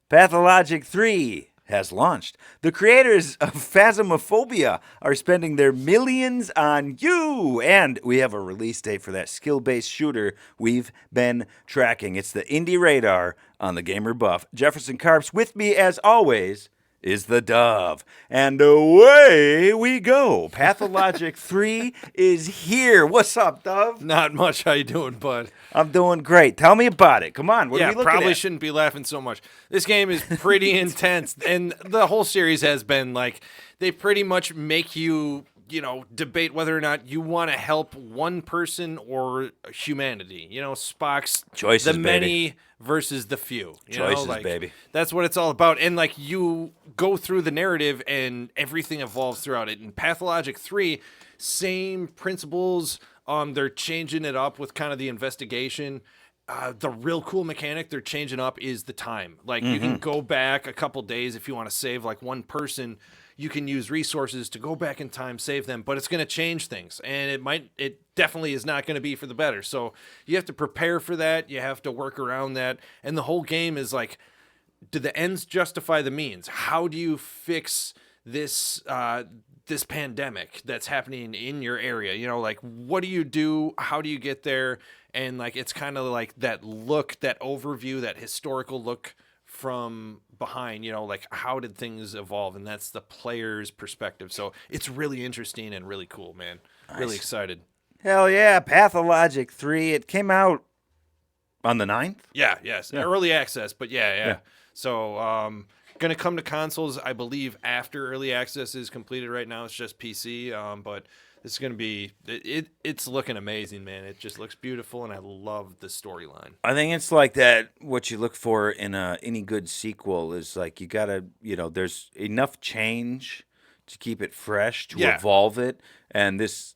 Pathologic 3 has launched. The creators of Phasmophobia are spending their millions on you. And we have a release date for that skill-based shooter we've been tracking. It's the Indie Radar on the Gamer Buff. Jefferson Carps with me, as always, is the Dove. And away we go. Pathologic 3 is here. What's up, Dove? Not much. How you doing, bud? I'm doing great. Tell me about it. Come on. What are we looking probably at? shouldn't be laughing so much. This game is pretty intense, and the whole series has been like they pretty much make you, debate whether or not you want to help one person or humanity. Spock's Choices, the many versus the few. Choices, baby. That's what it's all about. And you go through the narrative, and everything evolves throughout it. In Pathologic 3, same principles. They're changing it up with kind of the investigation. The real cool mechanic they're changing up is the time. You can go back a couple days if you want to save one person. You can use resources to go back in time, save them, but it's going to change things, and it definitely is not going to be for the better. So you have to prepare for that. You have to work around that, and the whole game is do the ends justify the means? How do you fix this this pandemic that's happening in your area? What do you do? How do you get there? And it's kind of that look, that overview, that historical look from behind, how did things evolve? And that's the player's perspective. So it's really interesting and really cool, man. Nice. Really excited. Hell yeah. Pathologic 3. It came out on the 9th? Yeah. Early access, but yeah. So, going to come to consoles, I believe, after early access is completed. Right now it's just PC, but it's going to be it's looking amazing, man. It just looks beautiful, and I love the storyline. I think it's like that. What you look for in any good sequel is you gotta, there's enough change to keep it fresh, to evolve it, and this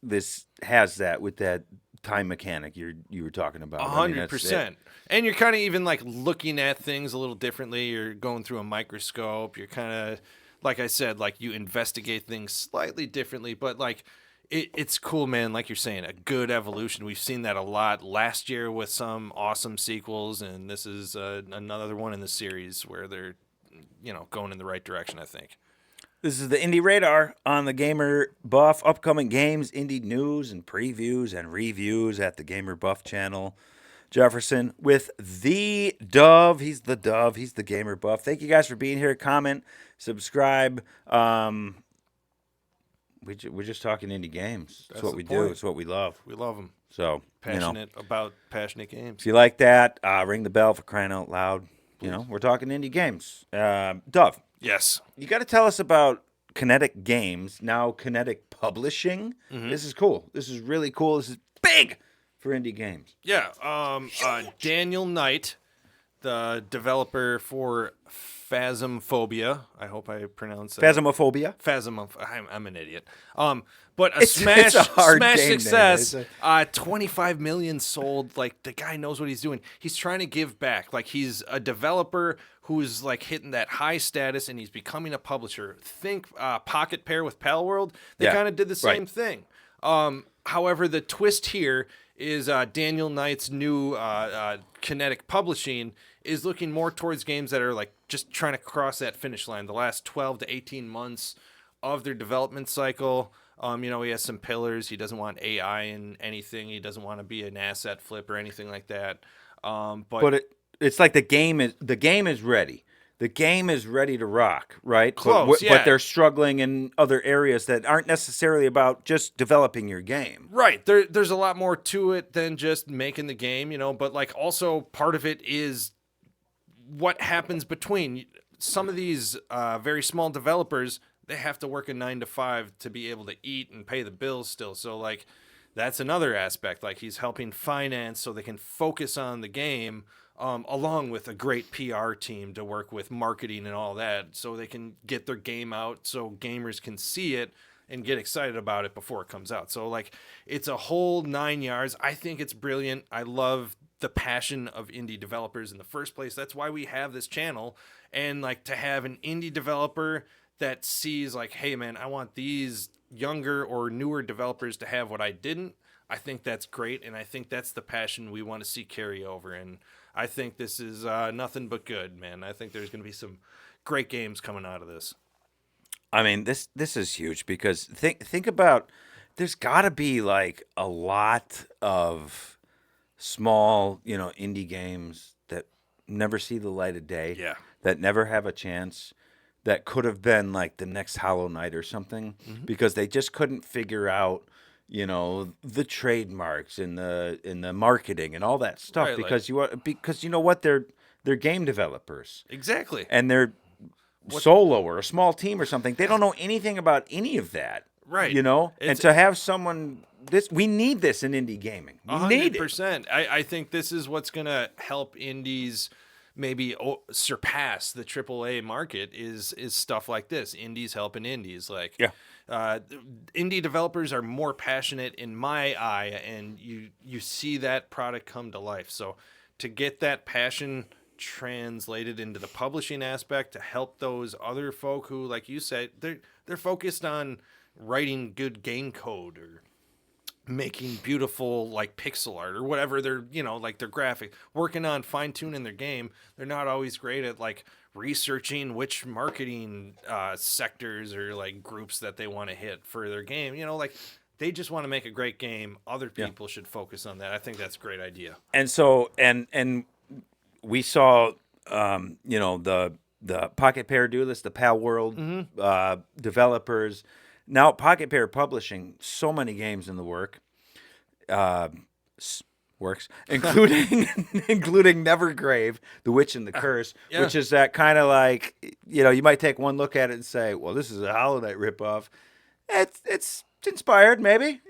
has that with that time mechanic you were talking about. 100%. And you're kind of even looking at things a little differently. You're going through a microscope. You're kind of, like I said, you investigate things slightly differently, but it's cool, man. Like you're saying, a good evolution. We've seen that a lot last year with some awesome sequels, and this is another one in the series where they're, going in the right direction, I think. This is the Indie Radar on the Gamer Buff. Upcoming games, indie news, and previews and reviews at the Gamer Buff channel. Jefferson with the Dove. He's the Dove. He's the Gamer Buff. Thank you guys for being here. Comment, subscribe. We're just talking indie games. That's what we do. It's what we love. We love them. So passionate about passionate games. If you like that, ring the bell for crying out loud. We're talking indie games. Dove. Yes. You got to tell us about Kinetic Games, now Kinetic Publishing. Mm-hmm. This is cool. This is really cool. This is big for indie games. Yeah. Daniel Knight, the developer for Phasmophobia. I hope I pronounced that. Phasmophobia. I'm an idiot. But smash success. 25 million sold. The guy knows what he's doing. He's trying to give back. He's a developer who's hitting that high status, and he's becoming a publisher. Think Pocket Pair with Palworld. They kind of did the same thing. However, the twist here is Daniel Knight's new Kinetic Publishing is looking more towards games that are just trying to cross that finish line. The last 12 to 18 months of their development cycle. He has some pillars. He doesn't want AI in anything. He doesn't want to be an asset flip or anything like that. But it's like the game is ready. The game is ready to rock, right? Close, but they're struggling in other areas that aren't necessarily about just developing your game. Right. There's a lot more to it than just making the game, but also part of it is what happens between. Some of these very small developers, they have to work a 9 to 5 to be able to eat and pay the bills still. So that's another aspect. He's helping finance so they can focus on the game. Along with a great PR team to work with marketing and all that, so they can get their game out so gamers can see it and get excited about it before it comes out. So it's a whole 9 yards. I think it's brilliant. I love the passion of indie developers in the first place. That's why we have this channel. And to have an indie developer that sees hey man, I want these younger or newer developers to have what I didn't. I think that's great, and I think that's the passion we want to see carry over. And I think this is nothing but good, man. I think there's going to be some great games coming out of this. I mean, this is huge because think about there's got to be like a lot of small, indie games that never see the light of day. Yeah. That never have a chance. That could have been like the next Hollow Knight or something because they just couldn't figure out, the trademarks and the marketing and all that stuff Right, because you know what they're game developers Exactly. and they're solo or a small team or something. They don't know anything about any of that. Right. And to have someone we need this in indie gaming. We need it. 100%. I think this is what's going to help indies maybe surpass the AAA market is stuff like this. Indies helping indies. Like, indie developers are more passionate in my eye, and you see that product come to life. So to get that passion translated into the publishing aspect to help those other folk who, like you said, they're focused on writing good game code or making beautiful like pixel art or whatever they're like their graphic, working on fine-tuning their game. They're not always great at like researching which marketing sectors or like groups that they want to hit for their game. Like they just want to make a great game. Other people should focus on that. I think that's a great idea. And so and we saw the Pocket Pair do this, the Pal World developers. Now, Pocket Pair Publishing, so many games in the works, including Nevergrave, The Witch and the Curse, which is that kind of like, you might take one look at it and say, well, this is a Hollow Knight ripoff. It's inspired, maybe,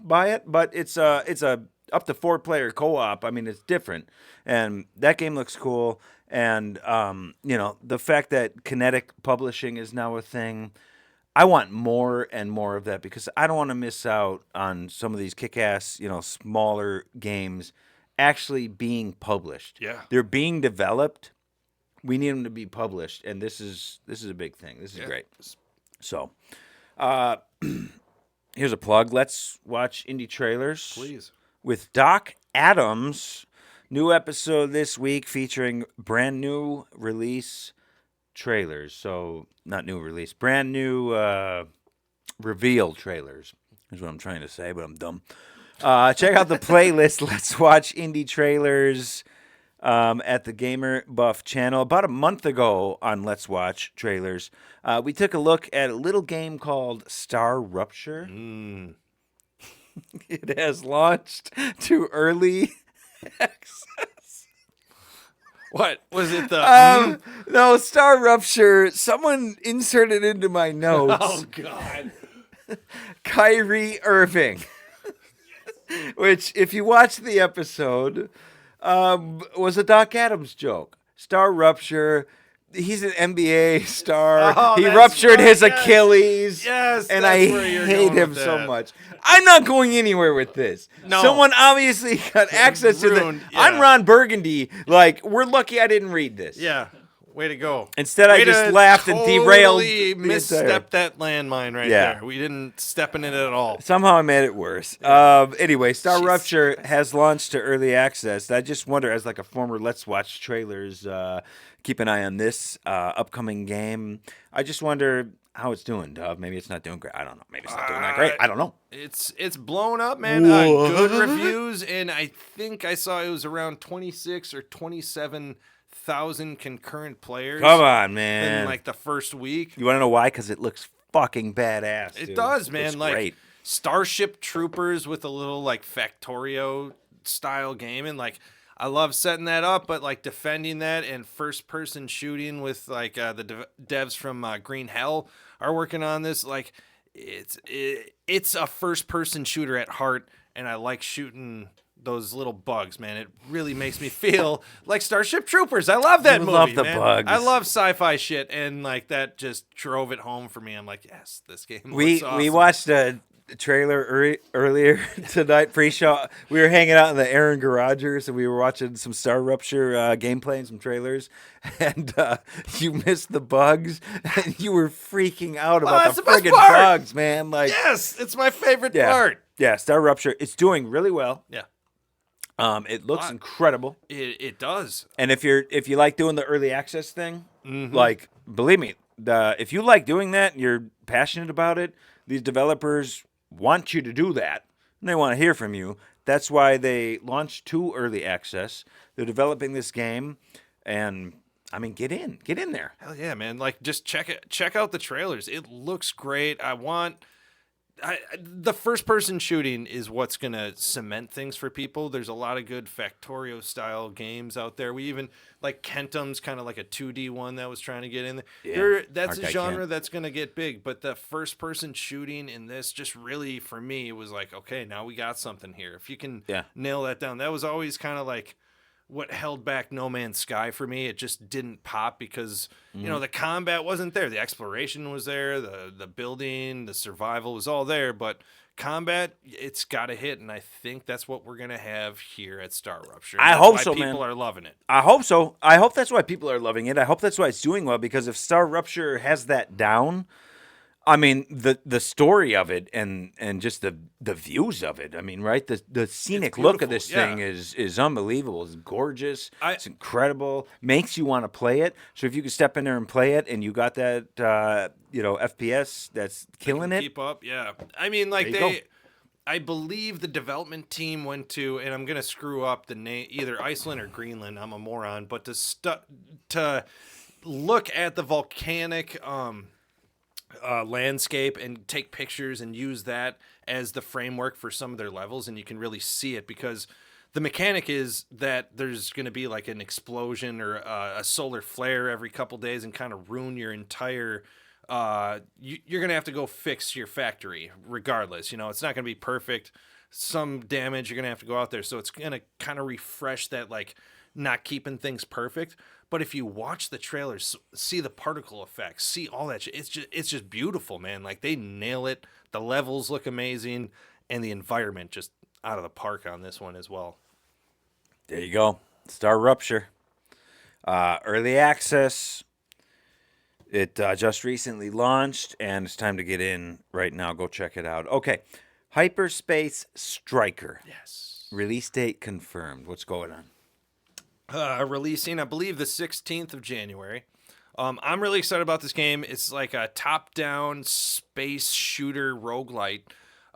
buy it, but it's a up to 4-player co-op. I mean, it's different, and that game looks cool. And the fact that Kinetic Publishing is now a thing. I want more and more of that because I don't want to miss out on some of these kick-ass, smaller games actually being published. Yeah. They're being developed. We need them to be published, and this is a big thing. This is great. So, here's a plug. Let's watch indie trailers. Please. With Doc Adams. New episode this week featuring brand new release trailers. So not new release, brand new reveal trailers is what I'm trying to say, but I'm dumb. Check out the playlist. Let's watch indie trailers at the Gamer Buff channel. About a month ago on Let's Watch Trailers, we took a look at a little game called StarRupture. It has launched to early access. What was it? The no, StarRupture. Someone inserted into my notes. Oh God, Kyrie Irving. Which, if you watch the episode, was a Doc Adams joke. StarRupture. He's an NBA star. Oh, he that's ruptured right, his yes. Achilles. Yes, and that's I where you're hate going him with so that. much. I'm not going anywhere with this. No. Someone obviously got access to Ruined, the. I'm yeah. Ron Burgundy. Like, we're lucky I didn't read this. Yeah, way to go. Instead, I just laughed and derailed. Totally misstepped that landmine right there. We didn't step in it at all. Somehow I made it worse. Anyway, StarRupture has launched to early access. I just wonder, as like a former Let's Watch Trailers, keep an eye on this upcoming game. I just wonder how it's doing, Dov. Maybe it's not doing great. I don't know. Maybe it's not doing that great. I don't know. It's blown up, man. Good reviews, and I think I saw it was around 26 or 27,000 concurrent players. Come on, man. In like the first week. You want to know why? Because it looks fucking badass. It dude. does, It man. looks Like great. Starship Troopers with a little like Factorio style game, and like I love setting that up, but like defending that and first person shooting with like the devs from Green Hell are working on this. Like it's a first person shooter at heart, and I like shooting those little bugs, man. It really makes me feel like Starship Troopers. I love that movie. Love the man. bugs. I love sci-fi shit, and like that just drove it home for me. I'm like, yes, this game looks awesome. We watched a trailer earlier tonight, pre-show. We were hanging out in the Aaron Garagers, and we were watching some StarRupture gameplay and some trailers. And you missed the bugs, and you were freaking out about the best friggin' part. bugs, man. Like, Yes, it's my favorite yeah, part. yeah, StarRupture. It's doing really well. Yeah. It looks incredible. It does. And if you like doing the early access thing, like believe me, if you like doing that and you're passionate about it, these developers want you to do that. And they want to hear from you. That's why they launched 2 early access. They're developing this game, and I mean, get in there. Hell yeah, man! Like, just check out the trailers. It looks great. The first person shooting is what's going to cement things for people. There's a lot of good Factorio style games out there. We even like Kentum's kind of like a 2D one that was trying to get in there. Yeah, That's a genre Kent. that's going to get big, but the first person shooting in this just really, for me, was like, okay, now we got something here. If you can nail that down. That was always kind of like what held back No Man's Sky for me. It just didn't pop because, you know, the combat wasn't there. The exploration was there, the building, the survival was all there, but combat, it's got to hit, and I think that's what we're going to have here at StarRupture. I hope so, people man. People are loving it. I hope so. I hope that's why people are loving it. I hope that's why it's doing well, because if StarRupture has that down, I mean, the story of it and just the views of it. I mean, right? The scenic look of this thing is unbelievable. It's gorgeous. It's incredible. Makes you want to play it. So if you could step in there and play it, and you got that FPS that's killing it. Keep up, yeah. I mean, like I believe the development team went to, and I'm gonna screw up the name, either Iceland or Greenland. I'm a moron, but to look at the volcanic landscape and take pictures and use that as the framework for some of their levels, and you can really see it, because the mechanic is that there's going to be like an explosion or a solar flare every couple days and kind of ruin your entire you're going to have to go fix your factory regardless. You know, it's not going to be perfect. Some damage, you're going to have to go out there, so it's going to kind of refresh that, like, not keeping things perfect. But if you watch the trailers, see the particle effects, see all that shit, it's just beautiful, man. Like, they nail it. The levels look amazing, and the environment just out of the park on this one as well. There you go. StarRupture. Early access. It just recently launched, and it's time to get in right now. Go check it out. Okay. Hyperspace Striker. Yes. Release date confirmed. What's going on? Releasing, I believe, the 16th of January. I'm really excited about this game. It's like a top-down space shooter roguelite.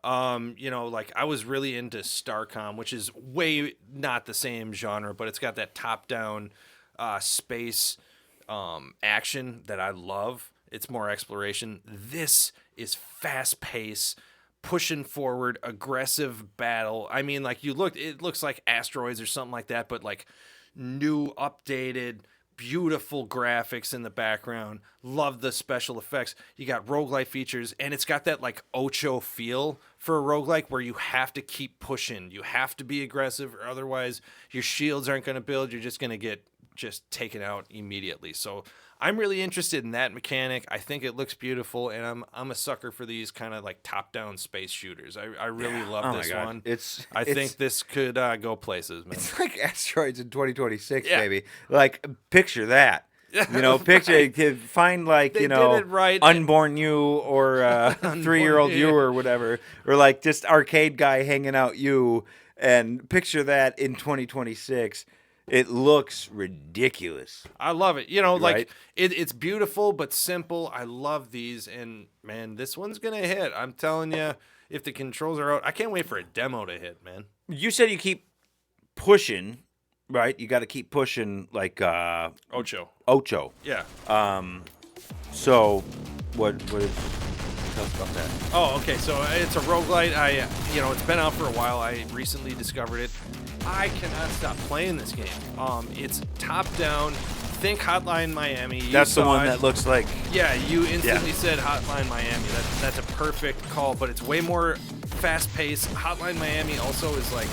You know, like, I was really into StarCom, which is way not the same genre, but it's got that top-down space action that I love. It's more exploration. This is fast-paced, pushing forward, aggressive battle. I mean, like, it looks like Asteroids or something like that, but like new, updated, beautiful graphics in the background. Love the special effects. You got roguelike features, and it's got that like Ocho feel for a roguelike where you have to keep pushing. You have to be aggressive, or otherwise your shields aren't going to build. You're just going to get taken out immediately. So I'm really interested in that mechanic. I think it looks beautiful, and I'm a sucker for these kind of like top-down space shooters. I really love this one. I think this could go places, man. It's like Asteroids in 2026, baby. Like, picture that. You know, find like, they you know, did it right. Unborn You or 3-year-old You or whatever, or like just arcade guy hanging out you, and picture that in 2026. It looks ridiculous. I love it. You know, like, right? it's beautiful but simple. I love these, and man, this one's gonna hit. I'm telling you, if the controls are out, I can't wait for a demo to hit, man. You said you keep pushing, right? You got to keep pushing, like Ocho. Yeah. So what is? Tell us about that. Oh, okay. So it's a roguelite. It's been out for a while. I recently discovered it. I cannot stop playing this game. It's top down. Think Hotline Miami. That's the one that looks like. Yeah, you instantly said Hotline Miami. That's a perfect call, but it's way more fast paced. Hotline Miami also is like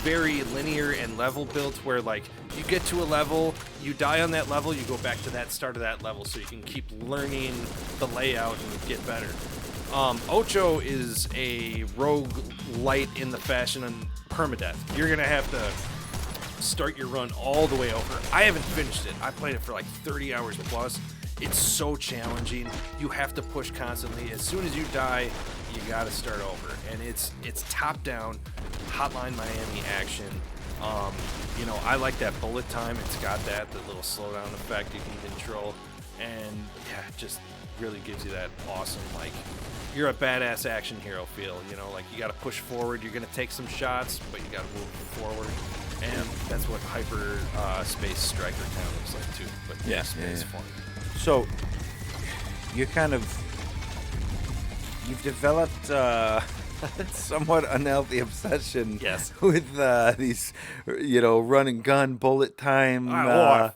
very linear and level built, where like you get to a level, you die on that level, you go back to that start of that level, so you can keep learning the layout and get better. Ocho is a roguelite in the fashion of permadeath. You're gonna have to start your run all the way over. I haven't finished it. I played it for like 30 hours plus. It's so challenging. You have to push constantly. As soon as you die, you gotta start over. And it's top down, Hotline Miami action. You know, I like that bullet time. It's got that the little slowdown effect you can control, and yeah, it just really gives you that awesome, like, you're a badass action hero feel. You know, like you got to push forward. You're gonna take some shots, but you got to move forward, and that's what Hyperspace Striker kind of looks like too. But Yeah, space yeah. form. So you've developed somewhat unhealthy obsession Yes. with these, run and gun, bullet time. I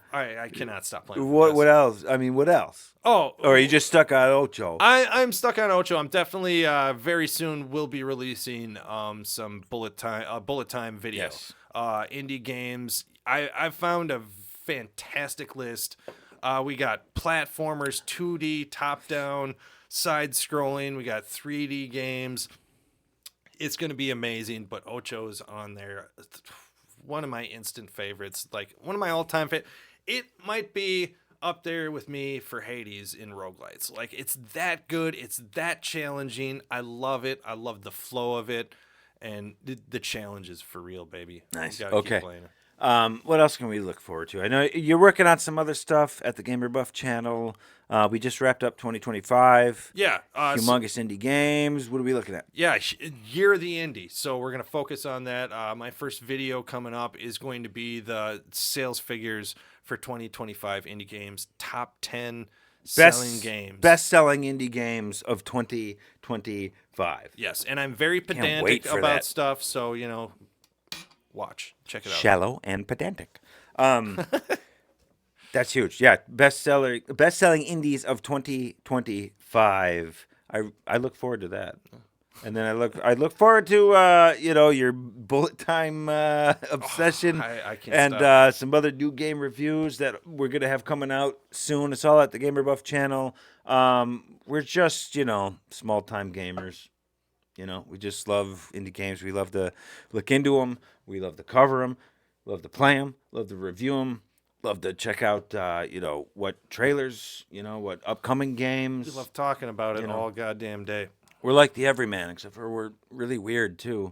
cannot stop playing. with What this. what else? I mean, what else? Oh, Or are you just stuck on Ocho? I'm stuck on Ocho. I'm definitely very soon will be releasing some bullet time video. Yes. Indie games. I've found a fantastic list. We got platformers, 2D, top down, side scrolling. We got 3D games. It's going to be amazing, but Ocho's on there. One of my instant favorites, like one of my all-time favorites. It might be up there with me for Hades in roguelites. Like, it's that good. It's that challenging. I love it. I love the flow of it. And the challenge is for real, baby. Nice. You gotta Okay. keep playing it. What else can we look forward to? I know you're working on some other stuff at the Gamer Buff channel. We just wrapped up 2025. Yeah. Humongous indie games. What are we looking at? Yeah, Year of the Indie. So we're going to focus on that. My first video coming up is going to be the sales figures for 2025 indie games. Top 10 selling games. Best-selling indie games of 2025. Yes, and I'm very wait pedantic for about that. stuff, so, watch. Check it out. Shallow and pedantic. That's huge. Yeah, best-selling indies of 2025. I look forward to that. And then I look forward to your bullet time obsession I can't and stop. some other new game reviews that we're gonna have coming out soon. It's all at the Gamer Buff channel. We're just small time gamers. We just love indie games. We love to look into them. We love to cover them. Love to play them. Love to review them. Love to check out what trailers. What upcoming games. We love talking about it all goddamn day. We're like the everyman, except for we're really weird too.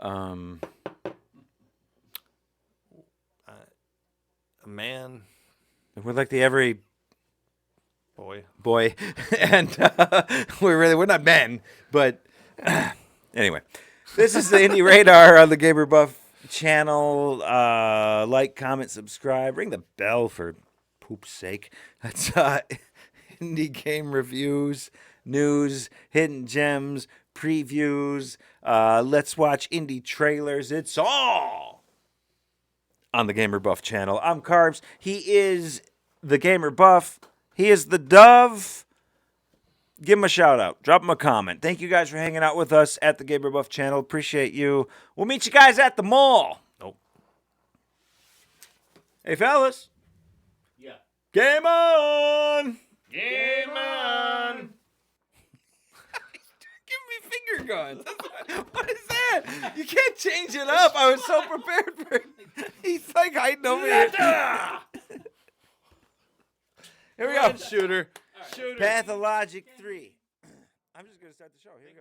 A man, We're like the every boy. and we're not men, but anyway, this is the Indie Radar on the Gamer Buff channel. Like, comment, subscribe, ring the bell for poop's sake. That's indie game reviews, news, hidden gems, previews. Let's watch indie trailers. It's all on the Gamer Buff channel. I'm Carbs. He is the Gamer Buff. He is the Dove. Give him a shout out. Drop him a comment. Thank you guys for hanging out with us at the Gamer Buff channel. Appreciate you. We'll meet you guys at the mall. Nope. Hey, fellas. Yeah. Game on. Game on. Give me finger guns. What is that? You can't change it up. I was so prepared for it. He's like hiding over here. Here we go. Shooter. Pathologic 3. I'm just going to start the show. Here you go.